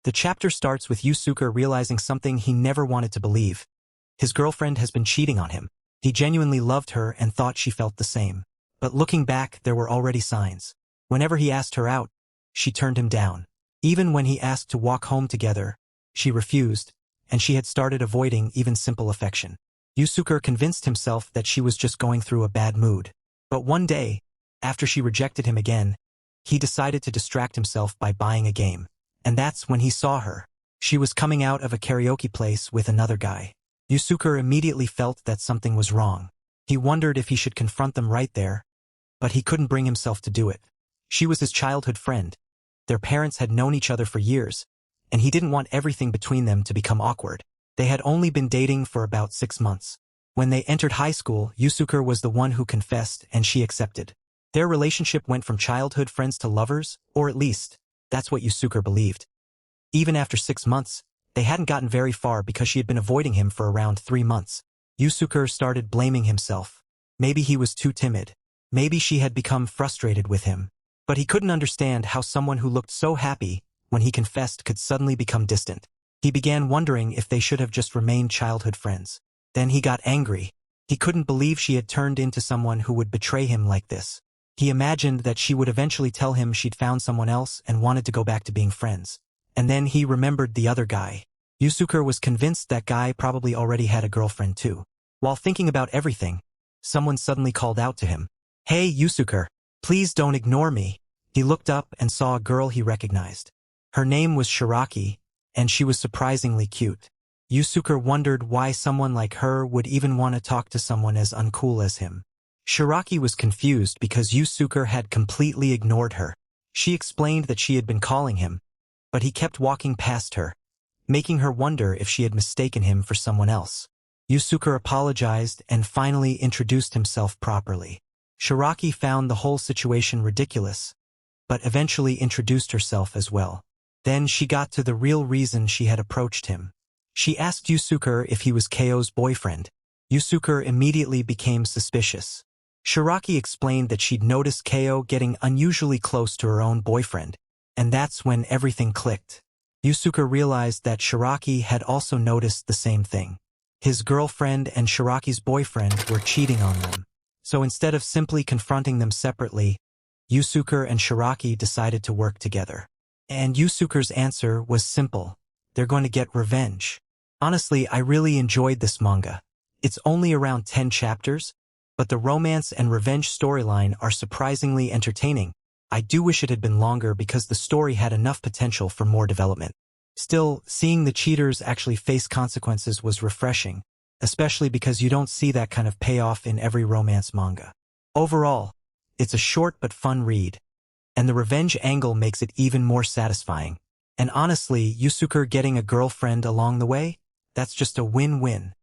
The chapter starts with Yusuke realizing something he never wanted to believe. His girlfriend has been cheating on him. He genuinely loved her and thought she felt the same. But looking back, there were already signs. Whenever he asked her out, she turned him down. Even when he asked to walk home together, she refused, and she had started avoiding even simple affection. Yusuke convinced himself that she was just going through a bad mood. But one day, after she rejected him again, he decided to distract himself by buying a game. And that's when he saw her. She was coming out of a karaoke place with another guy. Yusuke immediately felt that something was wrong. He wondered if he should confront them right there, but he couldn't bring himself to do it. She was his childhood friend. Their parents had known each other for years, and he didn't want everything between them to become awkward. They had only been dating for about 6 months. When they entered high school, Yusuke was the one who confessed and she accepted. Their relationship went from childhood friends to lovers, or at least, that's what Yusuke believed. Even after 6 months, they hadn't gotten very far because she had been avoiding him for around 3 months. Yusuke started blaming himself. Maybe he was too timid. Maybe she had become frustrated with him. But he couldn't understand how someone who looked so happy when he confessed could suddenly become distant. He began wondering if they should have just remained childhood friends. Then he got angry. He couldn't believe she had turned into someone who would betray him like this. He imagined that she would eventually tell him she'd found someone else and wanted to go back to being friends. And then he remembered the other guy. Yusuke was convinced that guy probably already had a girlfriend too. While thinking about everything, someone suddenly called out to him. "Hey, Yusuke, please don't ignore me." He looked up and saw a girl he recognized. Her name was Shiraki, and she was surprisingly cute. Yusuke wondered why someone like her would even want to talk to someone as uncool as him. Shiraki was confused because Yusuke had completely ignored her. She explained that she had been calling him, but he kept walking past her, making her wonder if she had mistaken him for someone else. Yusuke apologized and finally introduced himself properly. Shiraki found the whole situation ridiculous, but eventually introduced herself as well. Then she got to the real reason she had approached him. She asked Yusuke if he was Keio's boyfriend. Yusuke immediately became suspicious. Shiraki explained that she'd noticed Keio getting unusually close to her own boyfriend, and that's when everything clicked. Yusuke realized that Shiraki had also noticed the same thing. His girlfriend and Shiraki's boyfriend were cheating on them. So instead of simply confronting them separately, Yusuke and Shiraki decided to work together. And Yusuke's answer was simple. They're going to get revenge. Honestly, I really enjoyed this manga. It's only around 10 chapters, but the romance and revenge storyline are surprisingly entertaining. I do wish it had been longer because the story had enough potential for more development. Still, seeing the cheaters actually face consequences was refreshing, especially because you don't see that kind of payoff in every romance manga. Overall, it's a short but fun read, and the revenge angle makes it even more satisfying. And honestly, Yusuke getting a girlfriend along the way, that's just a win-win.